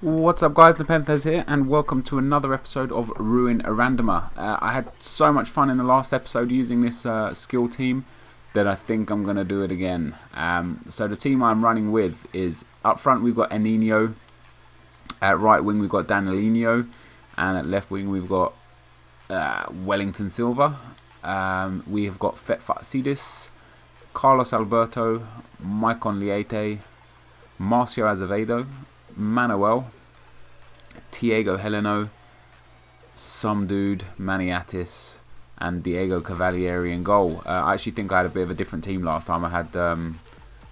What's up guys, NepentheZ here and welcome to another episode of Ruin a Randomer. I had so much fun in the last episode using this skill team that I think I'm going to do it again. So the team I'm running with is, up front we've got Enino, at right wing we've got Danilino, and at left wing we've got Wellington Silva. We have got Fetfatsidis, Carlos Alberto, Maicon Liete, Marcio Azevedo, Manuel, Diego Heleno, some dude, Maniatis, and Diego Cavalieri in goal. I actually think I had a bit of a different team last time. I had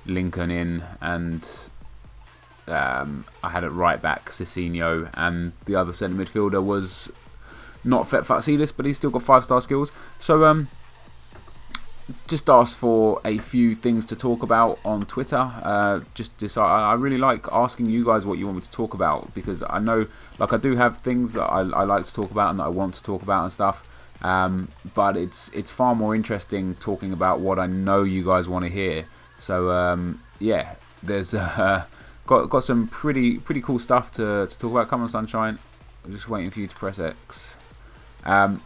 Lincoln in, and I had at right back Cicinho, and the other centre midfielder was not Fetfatsidis, but he's still got 5-star skills. So just asked for a few things to talk about on Twitter. I really like asking you guys what you want me to talk about, because I know, like, I do have things that I like to talk about and that I want to talk about and stuff. But it's far more interesting talking about what I know you guys want to hear. So yeah, there's got some pretty cool stuff to talk about. Come on, sunshine. I'm just waiting for you to press X. Some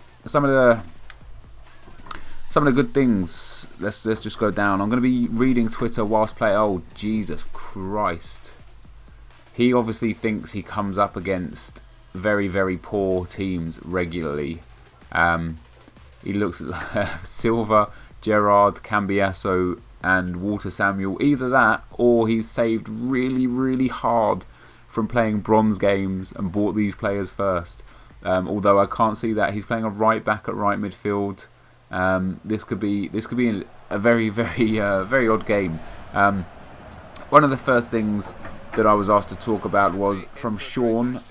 of the good things, let's just go down. I'm going to be reading Twitter whilst playing. Oh, Jesus Christ. He obviously thinks he comes up against very, very poor teams regularly. He looks at Silva, Gerard, Cambiasso and Walter Samuel. Either that, or he's saved really, really hard from playing bronze games and bought these players first. Although I can't see that. He's playing a right back at right midfield. This could be a very, very odd game. One of the first things that I was asked to talk about was from Sean.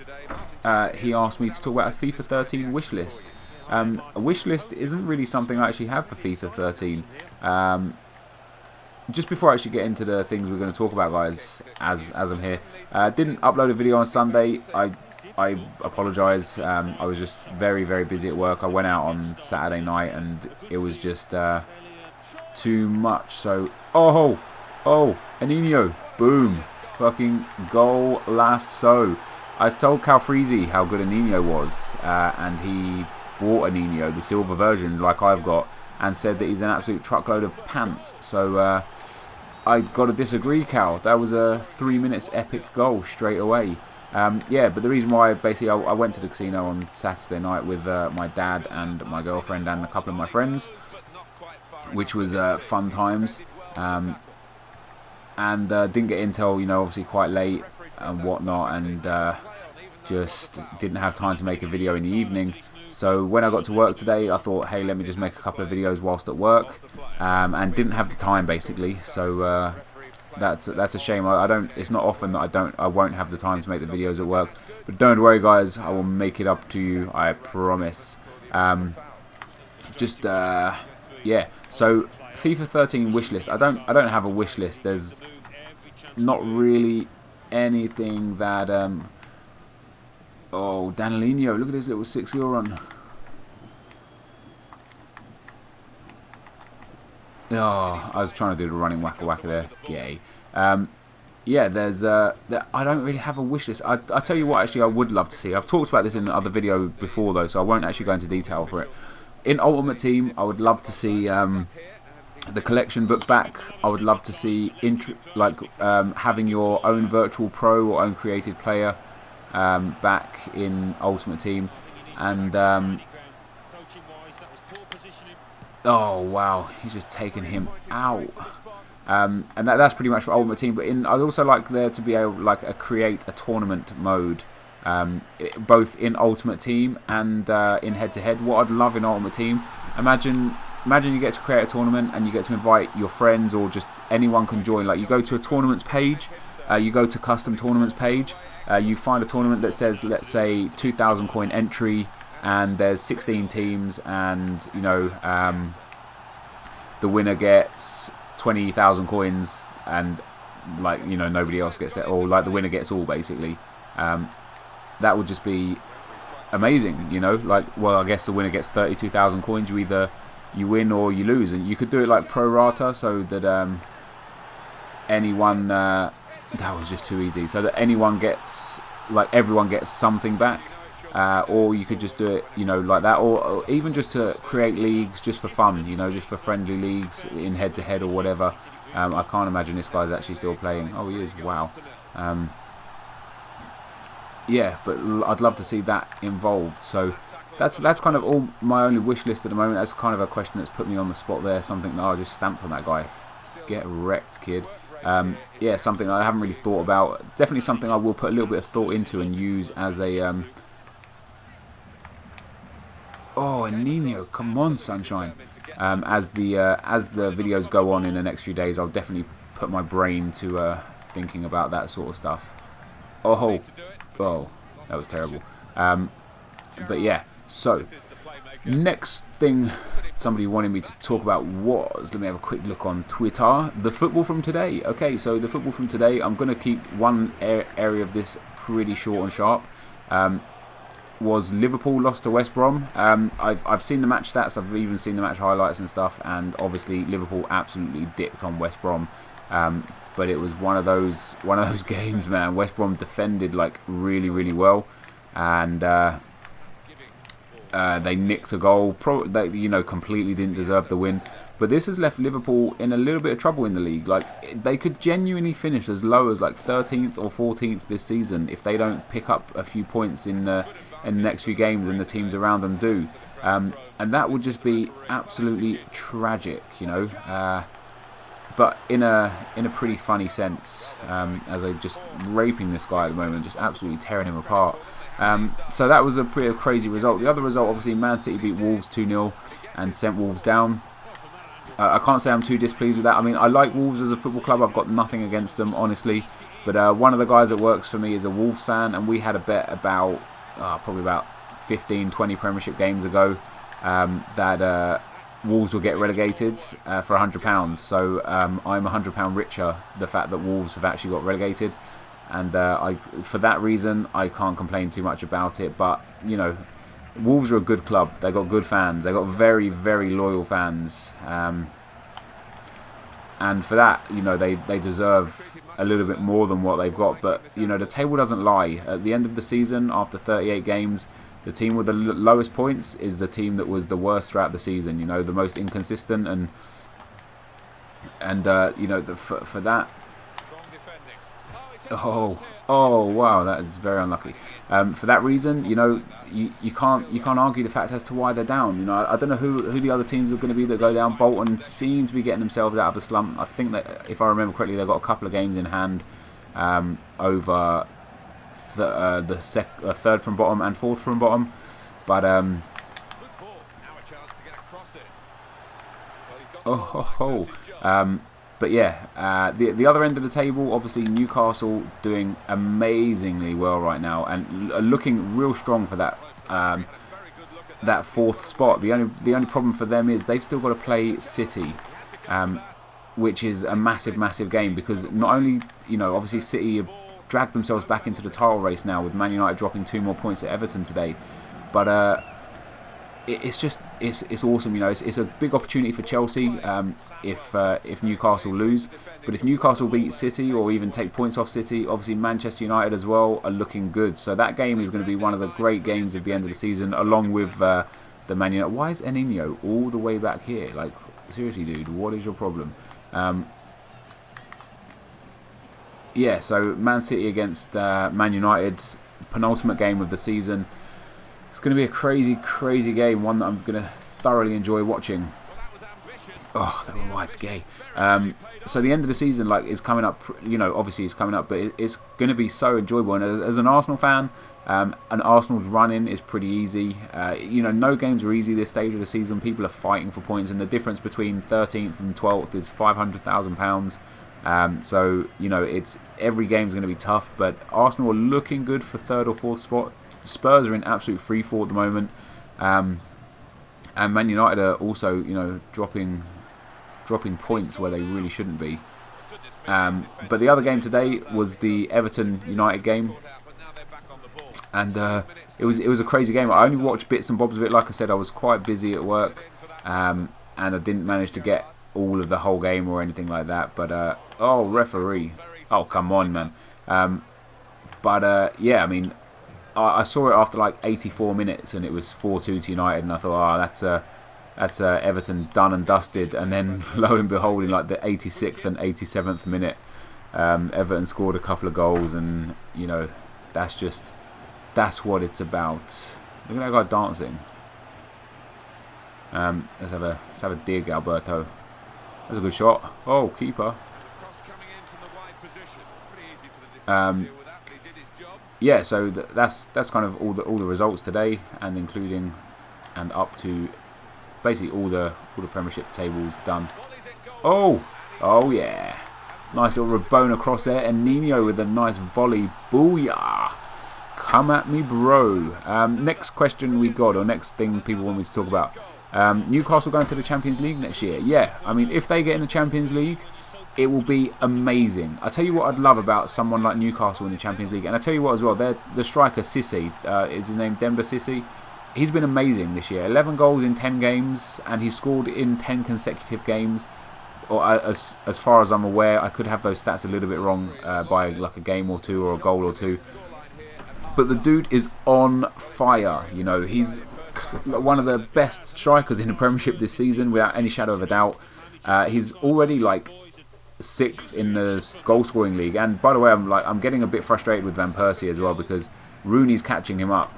He asked me to talk about a FIFA 13 wish list. A wish list isn't really something I actually have for FIFA 13. Just before I actually get into the things we're going to talk about, guys, as I'm here, didn't upload a video on Sunday. I apologise. I was just very, very busy at work. I went out on Saturday night and it was just too much. So, oh, Enino, boom, fucking goal lasso. I told Calfreezy how good Enino was, and he bought Enino, the silver version, like I've got, and said that he's an absolute truckload of pants. So I got to disagree, Cal. That was a 3 minutes epic goal straight away. Yeah, but the reason why, basically, I went to the casino on Saturday night with my dad and my girlfriend and a couple of my friends, which was fun times, and didn't get in till, obviously quite late and whatnot, and just didn't have time to make a video in the evening. So when I got to work today, I thought, hey, let me just make a couple of videos whilst at work, and didn't have the time, basically. So that's a shame. It's not often that I won't have the time to make the videos at work, but don't worry, guys, I will make it up to you, I promise. Yeah, so FIFA 13 wish list. I don't have a wish list. There's not really anything that oh, Danilino, look at this little 6-0 run. Oh, I was trying to do the running wacka there. Gay. Yeah, there's I don't really have a wish list. I tell you what, actually, I would love to see. I've talked about this in another video before, though, so I won't actually go into detail for it. In Ultimate Team, I would love to see the collection book back. I would love to see having your own virtual pro or own created player back in Ultimate Team, and oh wow, he's just taken him out. And that's pretty much for Ultimate Team. But I'd also like there to be a create a tournament mode, both in Ultimate Team and in head-to-head. What I'd love in Ultimate Team, imagine you get to create a tournament and you get to invite your friends, or just anyone can join. Like, you go to a tournaments page, you go to custom tournaments page, you find a tournament that says, let's say, 2,000 coin entry, and there's 16 teams, and the winner gets 20,000 coins, and nobody else gets it, or the winner gets all, basically. That would just be amazing, well, I guess the winner gets 32,000 coins. You win or you lose, and you could do it like pro rata, so that anyone that was just too easy, so that anyone gets like everyone gets something back. Or you could just do it, like that, or even just to create leagues just for fun, just for friendly leagues in head-to-head or whatever. I can't imagine this guy's actually still playing. Oh, he is. Wow. Yeah, but I'd love to see that involved. So that's kind of all my only wish list at the moment. That's kind of a question that's put me on the spot there. Something that I just stamped on that guy. Get wrecked, kid. Yeah, something I haven't really thought about. Definitely something I will put a little bit of thought into and use as a... Oh, Nino, come on, sunshine. As the videos go on in the next few days, I'll definitely put my brain to thinking about that sort of stuff. Oh, that was terrible. But yeah, so next thing somebody wanted me to talk about was, let me have a quick look on Twitter, the football from today. Okay, so the football from today, I'm going to keep one area of this pretty short and sharp. Was Liverpool lost to West Brom. I've seen the match stats, I've even seen the match highlights and stuff, and obviously Liverpool absolutely dicked on West Brom. But it was one of those games, man. West Brom defended like really, really well, and they nicked a goal. They completely didn't deserve the win. But this has left Liverpool in a little bit of trouble in the league. Like, they could genuinely finish as low as like 13th or 14th this season if they don't pick up a few points in the next few games and the teams around them do. And that would just be absolutely tragic, but in a pretty funny sense, as they're just raping this guy at the moment, just absolutely tearing him apart. So that was a pretty crazy result. The other result, obviously, Man City beat Wolves 2-0 and sent Wolves down. I can't say I'm too displeased with that. I mean, I like Wolves as a football club. I've got nothing against them, honestly. But one of the guys that works for me is a Wolves fan, and we had a bet about probably about 15, 20 Premiership games ago that Wolves will get relegated for £100. So I'm £100 richer, the fact that Wolves have actually got relegated. And for that reason, I can't complain too much about it. But, Wolves are a good club. They've got good fans. They've got very, very loyal fans. And for that, they deserve a little bit more than what they've got. But, the table doesn't lie. At the end of the season, after 38 games, the team with the lowest points is the team that was the worst throughout the season. The most inconsistent. And for that... Oh wow, that is very unlucky. For that reason, you can't argue the fact as to why they're down. I don't know who the other teams are going to be that go down. Bolton seem to be getting themselves out of a slump. I think that, if I remember correctly, they've got a couple of games in hand over the third from bottom and fourth from bottom. But but yeah, the other end of the table, obviously Newcastle doing amazingly well right now and looking real strong for that fourth spot. The only problem for them is they've still got to play City, which is a massive game, because not only obviously City have dragged themselves back into the title race now with Man United dropping 2 more points at Everton today, but it's awesome. It's a big opportunity for Chelsea if Newcastle lose. But if Newcastle beat City or even take points off City, obviously Manchester United as well are looking good. So that game is going to be one of the great games of the end of the season, along with the Man United. Why is Enquiries all the way back here? Like, seriously, dude, what is your problem? Yeah, so Man City against Man United, penultimate game of the season. It's going to be a crazy game, one that I'm going to thoroughly enjoy watching. Oh, that was wide gay. So the end of the season is coming up, obviously it's coming up, but it's going to be so enjoyable. And as an Arsenal fan, and Arsenal's run-in is pretty easy. No games are easy this stage of the season. People are fighting for points, and the difference between 13th and 12th is £500,000. So, it's every game's going to be tough, but Arsenal are looking good for 3rd or 4th spot. Spurs are in absolute free fall at the moment, and Man United are also, dropping points where they really shouldn't be. But the other game today was the Everton United game, and it was a crazy game. I only watched bits and bobs of it. Like I said, I was quite busy at work, and I didn't manage to get all of the whole game or anything like that. But referee! Oh, come on, man. But yeah, I mean, I saw it after like 84 minutes, and it was 4-2 to United, and I thought, that's Everton done and dusted. And then lo and behold, in like the 86th and 87th minute, Everton scored a couple of goals, and that's what it's about. Look at that guy dancing. Let's have a dig, Alberto. That's a good shot. Oh, keeper. Yeah, so that's kind of all the results today, and including and up to basically all the Premiership tables done. Oh yeah, nice little Rabona cross there, and Nino with a nice volley. Booyah! Come at me, bro. Next question we got, or next thing people want me to talk about. Newcastle going to the Champions League next year. Yeah, I mean, if they get in the Champions League, it will be amazing. I tell you what I'd love about someone like Newcastle in the Champions League, and I tell you what as well, the striker Sissi, is his name Demba Sissi? He's been amazing this year. 11 goals in 10 games, and he scored in 10 consecutive games. Or as far as I'm aware, I could have those stats a little bit wrong by like a game or two or a goal or two. But the dude is on fire. He's one of the best strikers in the Premiership this season, without any shadow of a doubt. He's already like 6th in the goal scoring league, and by the way, I'm getting a bit frustrated with Van Persie as well, because Rooney's catching him up,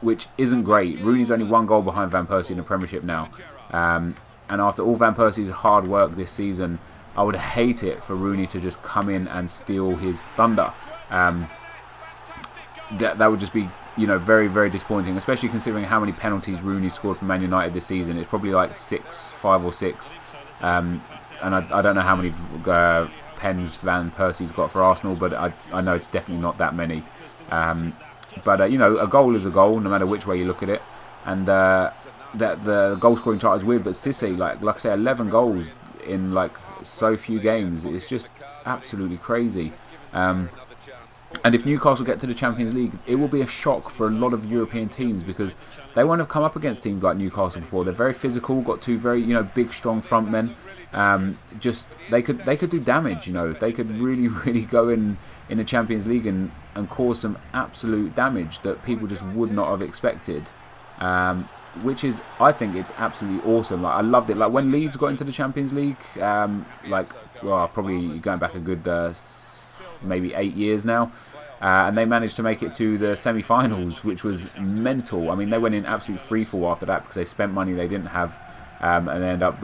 which isn't great. Rooney's only 1 goal behind Van Persie in the Premiership now, and after all Van Persie's hard work this season, I would hate it for Rooney to just come in and steal his thunder. That would just be very, very disappointing, especially considering how many penalties Rooney scored for Man United this season. It's probably like 5 or 6. And I don't know how many pens Van Persie's got for Arsenal, but I know it's definitely not that many. But a goal is a goal, no matter which way you look at it. And that the goal scoring chart is weird, but Sissi, like I say, 11 goals in like so few games. It's just absolutely crazy. And if Newcastle get to the Champions League, it will be a shock for a lot of European teams, because they won't have come up against teams like Newcastle before. They're very physical, got 2 very big, strong front men. They could do damage. They could really, really go in the Champions League and cause some absolute damage that people just would not have expected. Which is, I think, it's absolutely awesome. Like, I loved it. Like when Leeds got into the Champions League, probably going back a good maybe 8 years now. And they managed to make it to the semi-finals, which was mental. I mean, they went in absolute freefall after that because they spent money they didn't have, and they ended up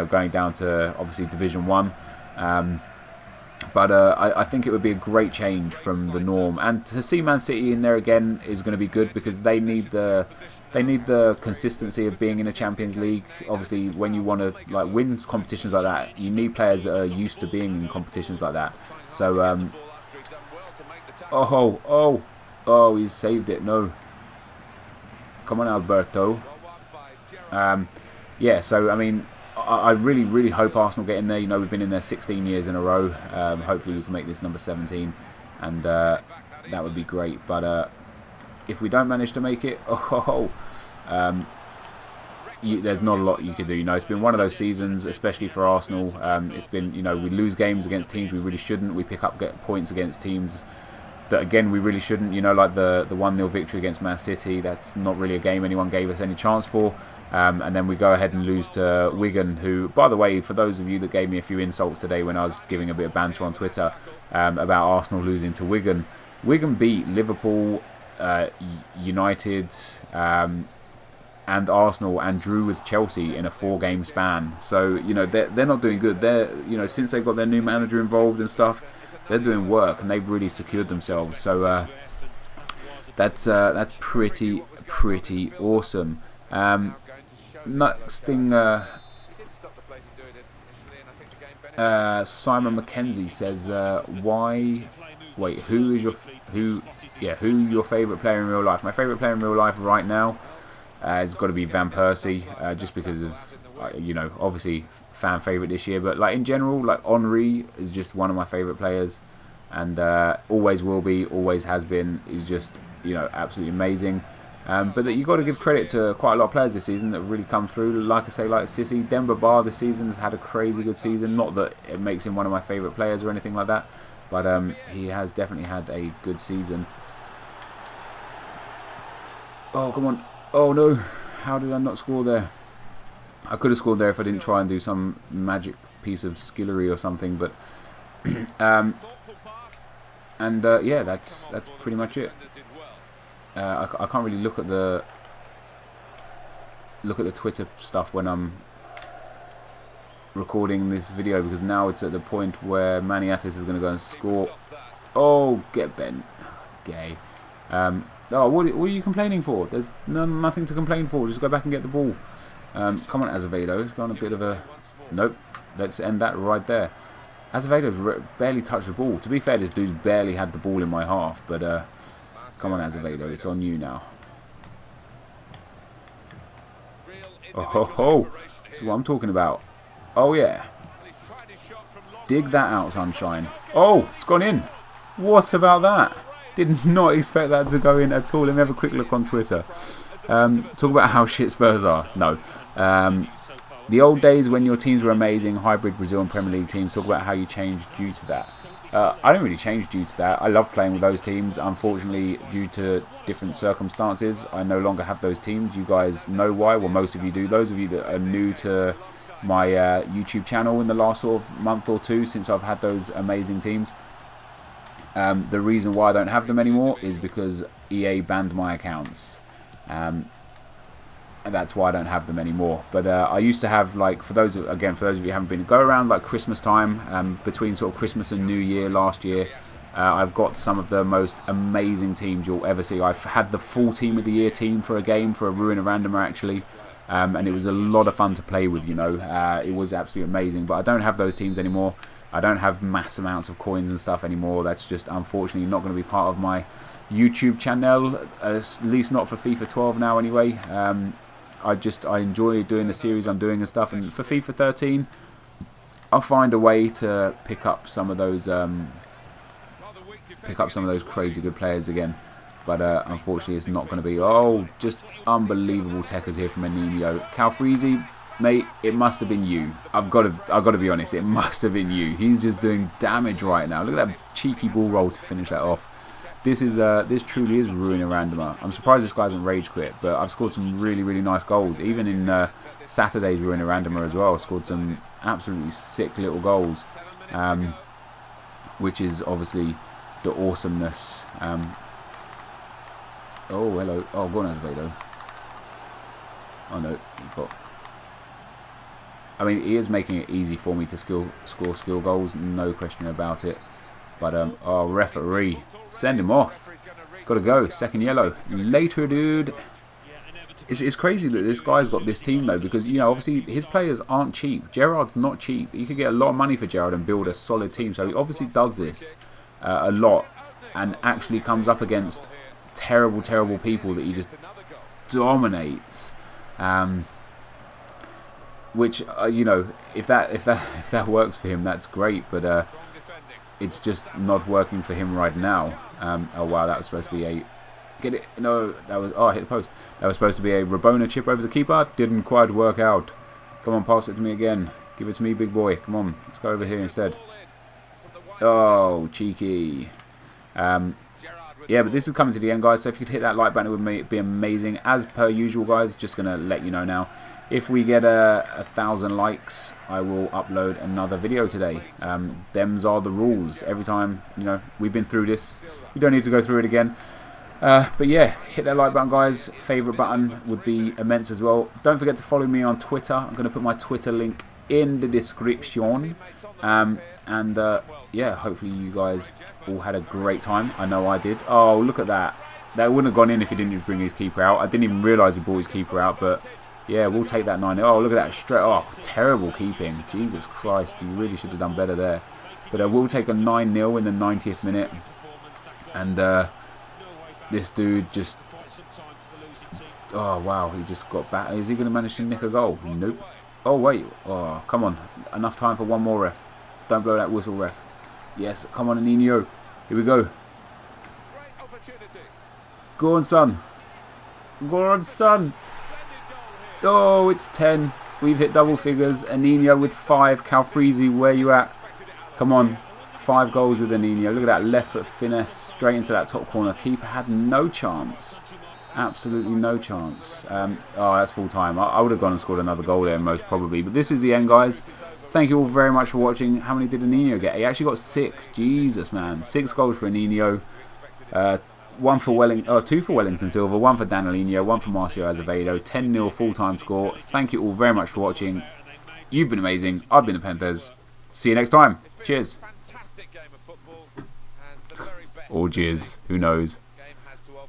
going down to obviously Division 1. But I think it would be a great change from the norm, and to see Man City in there again is going to be good, because they need the consistency of being in the Champions League. Obviously, when you want to win competitions like that, you need players that are used to being in competitions like that. So. Oh, he's saved it. No. Come on, Alberto. Yeah, so, I mean, I really, really hope Arsenal get in there. We've been in there 16 years in a row. Hopefully we can make this number 17. And that would be great. But if we don't manage to make it, there's not a lot you can do. It's been one of those seasons, especially for Arsenal. It's been, we lose games against teams we really shouldn't. We pick up points against teams that, again, we really shouldn't. Like the 1-0 victory against Man City. That's not really a game anyone gave us any chance for. And then we go ahead and lose to Wigan, who, by the way, for those of you that gave me a few insults today when I was giving a bit of banter on Twitter about Arsenal losing to Wigan. Wigan beat Liverpool, United, and Arsenal, and drew with Chelsea in a 4-game span. So they're not doing good. They're since they've got their new manager involved and stuff, they're doing work, and they've really secured themselves. So that's pretty awesome. Next thing, Simon McKenzie says, who your favourite player in real life? My favourite player in real life right now has got to be Van Persie, just because of obviously fan favourite this year, but in general, Henry is just one of my favourite players, and always will be, always has been. He's just absolutely amazing. But that you've got to give credit to quite a lot of players this season that have really come through. Like I say, like Sissi, Demba Ba this season has had a crazy good season. Not that it makes him one of my favourite players or anything like that, But he has definitely had a good season. Oh, come on. Oh, no. How did I not score there? I could have scored there if I didn't try and do some magic piece of skillery or something. But yeah, that's pretty much it. I can't really look at the Twitter stuff when I'm recording this video, because now it's at the point where Maniatis is going to go and score. Oh, get bent. Gay. Oh, what are you complaining for? There's nothing to complain for. Just go back and get the ball. Come on, Azevedo. It's gone a bit of a... Nope. Let's end that right there. Azevedo's barely touched the ball. To be fair, this dude's barely had the ball in my half. But come on, Azevedo. It's on you now. Oh, ho, ho. This is what I'm talking about. Oh, yeah. Dig that out, sunshine. Oh, it's gone in. What about that? Did not expect that to go in at all. Let me have a quick look on Twitter. Talk about how shit Spurs are. No. The old days when your teams were amazing, hybrid Brazil and Premier League teams, talk about how you changed due to that. I don't really change due to that. I love playing with those teams. Unfortunately, due to different circumstances, I no longer have those teams. You guys know why. Well, most of you do. Those of you that are new to my YouTube channel in the last sort of month or two since I've had those amazing teams, the reason why I don't have them anymore is because EA banned my accounts. And that's why I don't have them anymore. But I used to have, like, for those of you who haven't been, go around like Christmas time, between sort of Christmas and New Year last year, I've got some of the most amazing teams you'll ever see. I've had the full team of the year team for a game, for a Ruin of Randomer actually, and it was a lot of fun to play with, you know. It was absolutely amazing, but I don't have those teams anymore. I don't have mass amounts of coins and stuff anymore. That's just unfortunately not going to be part of my YouTube channel, at least not for FIFA 12 now anyway. I enjoy doing the series I'm doing and stuff, and for FIFA 13 I'll find a way to pick up some of those crazy good players again, but unfortunately it's not going to be. Oh, just unbelievable techers here from Enino. Calfreezy, mate, it must have been you. I've got to be honest, it must have been you. He's just doing damage right now. Look at that cheeky ball roll to finish that off. This truly is Ruin a Randomer. I'm surprised this guy hasn't rage quit, but I've scored some really, really nice goals. Even in Saturday's Ruin a Randomer as well, I scored some absolutely sick little goals, which is obviously the awesomeness. Oh, hello. Oh, go on, Azevedo. Oh, no. I mean, he is making it easy for me to score skill goals, no question about it. But, oh, referee, send him off. Gotta go, second yellow. Later, dude. It's crazy that this guy's got this team, though, because, you know, obviously his players aren't cheap. Gerrard's not cheap. You could get a lot of money for Gerrard and build a solid team. So he obviously does this a lot and actually comes up against terrible, terrible people that he just dominates. Which, you know, if that works for him, that's great. But it's just not working for him right now. Oh wow, that was supposed to be a... Get it? No, that was... Oh, I hit the post. That was supposed to be a Rabona chip over the keeper. Didn't quite work out. Come on, pass it to me again. Give it to me, big boy. Come on, let's go over here instead. Oh, cheeky. Yeah, but this is coming to the end, guys. So if you could hit that like button, it would be amazing. As per usual, guys, just going to let you know now. If we get 1,000 likes, I will upload another video today. Them's are the rules. Every time, you know, we've been through this. We don't need to go through it again. But yeah, hit that like button, guys. Favourite button would be immense as well. Don't forget to follow me on Twitter. I'm going to put my Twitter link in the description. Yeah, hopefully you guys all had a great time. I know I did. Oh, look at that. That wouldn't have gone in if he didn't just bring his keeper out. I didn't even realise he brought his keeper out, but... yeah, we'll take that 9-0. Oh, look at that straight off. Terrible keeping. Jesus Christ, you really should have done better there. But we'll take a 9-0 in the 90th minute. And this dude just... oh, wow, he just got back. Is he going to manage to nick a goal? Nope. Oh, wait. Oh, come on. Enough time for one more, ref. Don't blow that whistle, ref. Yes, come on, Nino. Here we go. Go on, son. Go on, son. Oh, it's 10. We've hit double figures. Anino with 5. Calfreezy, where you at? Come on. 5 goals with Anino. Look at that left foot finesse straight into that top corner. Keeper had no chance. Absolutely no chance. Oh, that's full time. I would have gone and scored another goal there most probably. But this is the end, guys. Thank you all very much for watching. How many did Anino get? He actually got 6. Jesus, man. 6 goals for Anino. 2 for Wellington Silva, 1 for Danilino, 1 for Marcio Azevedo. 10-0 full-time score. Thank you all very much for watching. You've been amazing. I've been NepentheZ. See you next time. Cheers. Or cheers. Who knows?